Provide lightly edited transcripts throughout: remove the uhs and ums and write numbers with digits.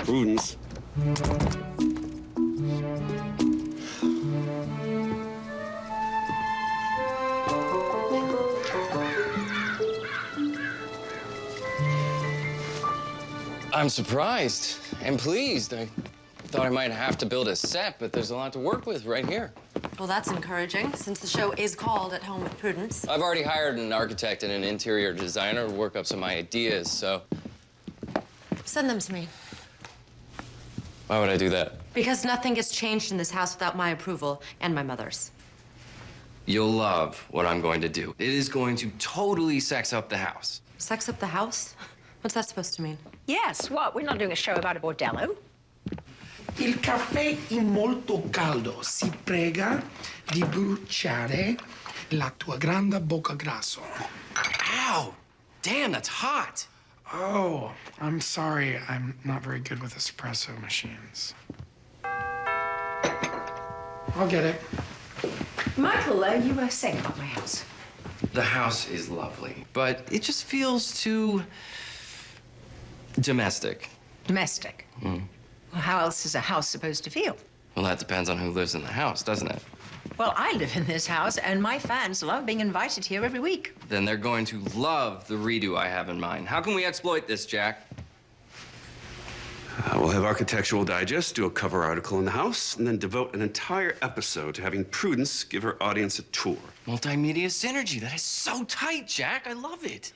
Prudence. I'm surprised and pleased. I thought I might have to build a set, but there's a lot to work with right here. Well, that's encouraging, since the show is called At Home with Prudence. I've already hired an architect and an interior designer to work up some ideas, so... Send them to me. Why would I do that? Because nothing gets changed in this house without my approval and my mother's. You'll love what I'm going to do. It is going to totally sex up the house. Sex up the house? What's that supposed to mean? Yes, what? We're not doing a show about a bordello. Il caffè è molto caldo. Si prega di bruciare la tua grande bocca grasso. Ow! Damn, that's hot! Oh, I'm sorry. I'm not very good with espresso machines. I'll get it. Michael, you were saying about my house. The house is lovely, but it just feels too... domestic. Domestic? Well, how else is a house supposed to feel? Well, that depends on who lives in the house, doesn't it? Well, I live in this house, and my fans love being invited here every week. Then they're going to love the redo I have in mind. How can we exploit this, Jack? We'll have Architectural Digest do a cover article in the house and then devote an entire episode to having Prudence give her audience a tour. Multimedia synergy. That is so tight, Jack. I love it.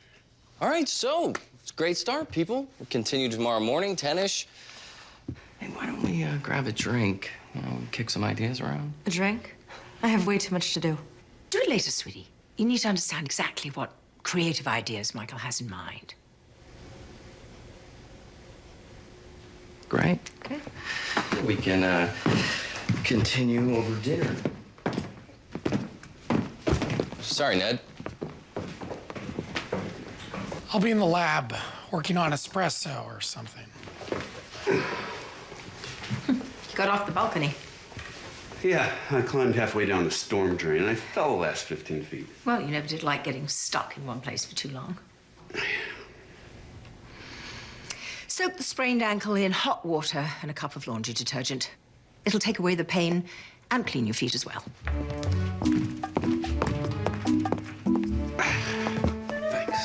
All right, so it's a great start, people. We'll continue tomorrow morning, 10-ish. Hey, why don't we grab a drink? You know, kick some ideas around. A drink? I have way too much to do. Do it later, sweetie. You need to understand exactly what creative ideas Michael has in mind. Great. Okay. We can continue over dinner. Sorry, Ned. I'll be in the lab working on espresso or something. You got off the balcony. Yeah, I climbed halfway down the storm drain and I fell the last 15 feet. Well, you never did like getting stuck in one place for too long. Soak the sprained ankle in hot water and a cup of laundry detergent. It'll take away the pain and clean your feet as well. Thanks.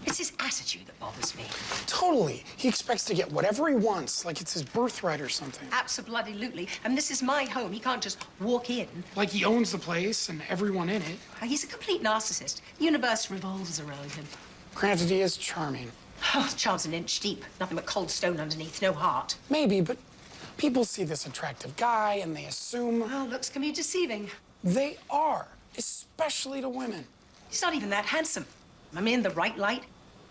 It's his attitude that bothers me. Totally. He expects to get whatever he wants, like it's his birthright or something. Absolutely. And this is my home. He can't just walk in. Like he owns the place and everyone in it. He's a complete narcissist. The universe revolves around him. Granted, he is charming. Oh, charm's an inch deep. Nothing but cold stone underneath, no heart. Maybe, but people see this attractive guy and they assume... Well, looks can be deceiving. They are, especially to women. He's not even that handsome. I mean, in the right light.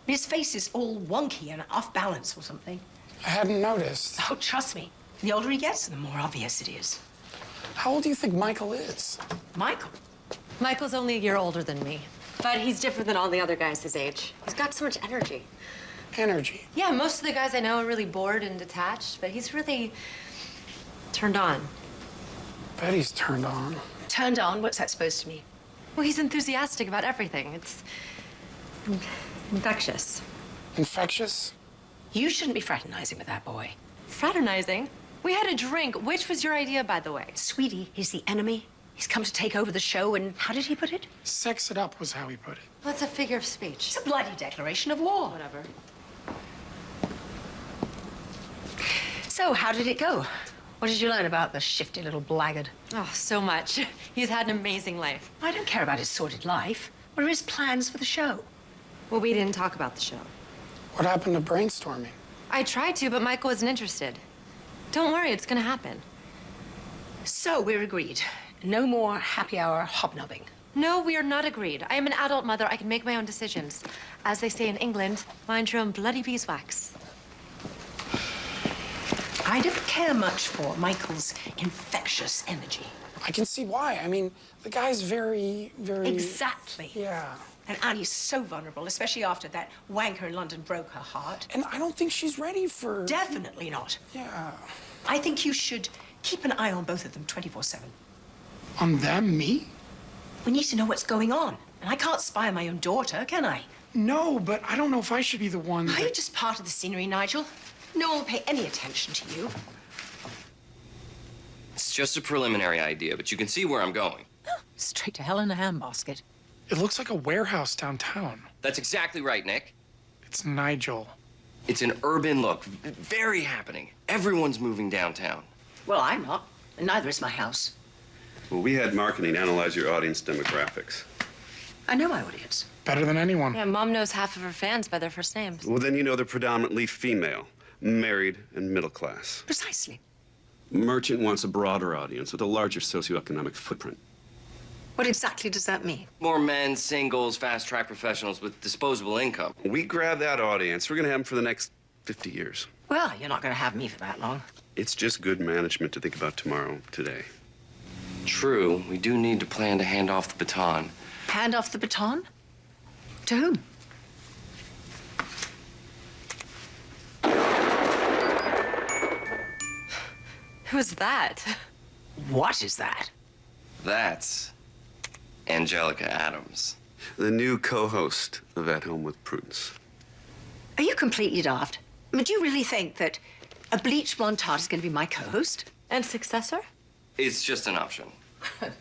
His face is all wonky and off balance or something. I hadn't noticed. Oh, trust me. The older he gets, the more obvious it is. How old do you think Michael is? Michael? Michael's only a year older than me, but he's different than all the other guys his age. He's got so much energy. Energy. Yeah, most of the guys I know are really bored and detached, but he's really turned on. Bet he's turned on. Turned on? What's that supposed to mean? Well, he's enthusiastic about everything. It's infectious. Infectious? You shouldn't be fraternizing with that boy. Fraternizing? We had a drink. Which was your idea, by the way? Sweetie, he's the enemy. He's come to take over the show, and how did he put it? Sex it up was how he put it. Well, it's a figure of speech. It's a bloody declaration of war. Whatever. So, how did it go? What did you learn about the shifty little blackguard? Oh, so much. He's had an amazing life. I don't care about his sordid life. What are his plans for the show? Well, we didn't talk about the show. What happened to brainstorming? I tried to, but Michael wasn't interested. Don't worry, it's gonna happen. So, we're agreed. No more happy hour hobnobbing. No, we are not agreed. I am an adult mother. I can make my own decisions. As they say in England, mind your own bloody beeswax. I don't care much for Michael's infectious energy. I can see why. I mean, the guy's very... Exactly. Yeah. And Annie's so vulnerable, especially after that wanker in London broke her heart. And I don't think she's ready for... Definitely not. Yeah. I think you should keep an eye on both of them 24/7. On them? Me? We need to know what's going on. And I can't spy on my own daughter, can I? No, but I don't know if I should be the one Are you that... just part of the scenery, Nigel? No one will pay any attention to you. It's just a preliminary idea, but you can see where I'm going. Straight to hell in a handbasket. It looks like a warehouse downtown. That's exactly right, Nick. It's Nigel. It's an urban look, very happening. Everyone's moving downtown. Well, I'm not, and neither is my house. Well, we had marketing analyze your audience demographics. I know my audience. Better than anyone. Yeah, Mom knows half of her fans by their first names. Well, then you know they're predominantly female, married, and middle class. Precisely. Merchant wants a broader audience with a larger socioeconomic footprint. What exactly does that mean? More men, singles, fast-track professionals with disposable income. We grab that audience, we're gonna have them for the next 50 years. Well, you're not going to have me for that long. It's just good management to think about tomorrow, today. True, we do need to plan to hand off the baton. Hand off the baton? To whom? Who's that? What is that? That's Angelica Adams. The new co-host of At Home with Prudence. Are you completely daft? I mean, do you really think that a bleached blonde tart is going to be my co-host? And successor? It's just an option.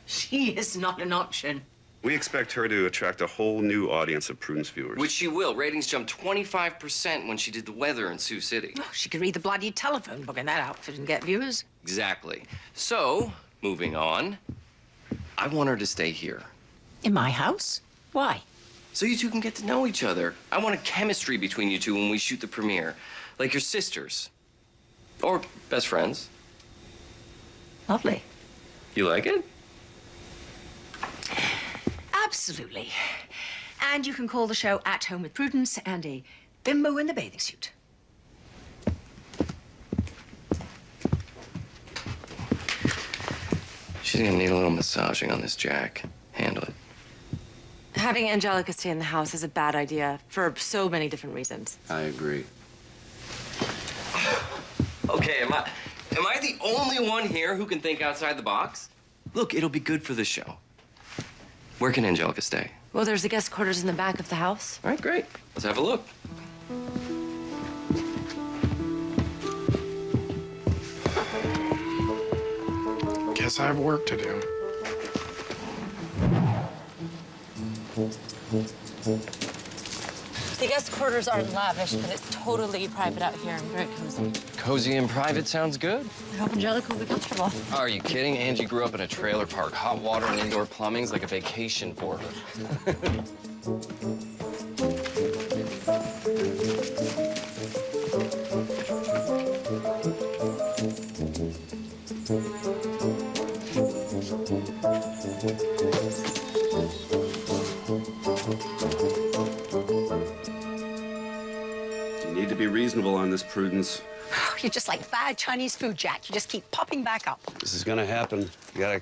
She is not an option. We expect her to attract a whole new audience of Prudence viewers. Which she will. Ratings jumped 25% when she did the weather in Sioux City. Oh, she could read the bloody telephone book in that outfit and get viewers. Exactly. So, moving on, I want her to stay here. In my house? Why? So you two can get to know each other. I want a chemistry between you two when we shoot the premiere. Like your sisters. Or best friends. Lovely. You like it? Absolutely. And you can call the show At Home with Prudence and a bimbo in the bathing suit. She's gonna need a little massaging on this jack. Handle it. Having Angelica stay in the house is a bad idea for so many different reasons. I agree. Okay, am I the only one here who can think outside the box? Look, it'll be good for the show. Where can Angelica stay? Well, there's the guest quarters in the back of the house. All right, great. Let's have a look. Guess I have work to do. The guest quarters aren't lavish, but it's totally private out here and very cozy. Cozy and private sounds good. I hope Angelica will be comfortable. Are you kidding? Angie grew up in a trailer park. Hot water and indoor plumbing's like a vacation for her. You need to be reasonable on this, Prudence. You're just like bad Chinese food, Jack. You just keep popping back up. This is gonna happen. You gotta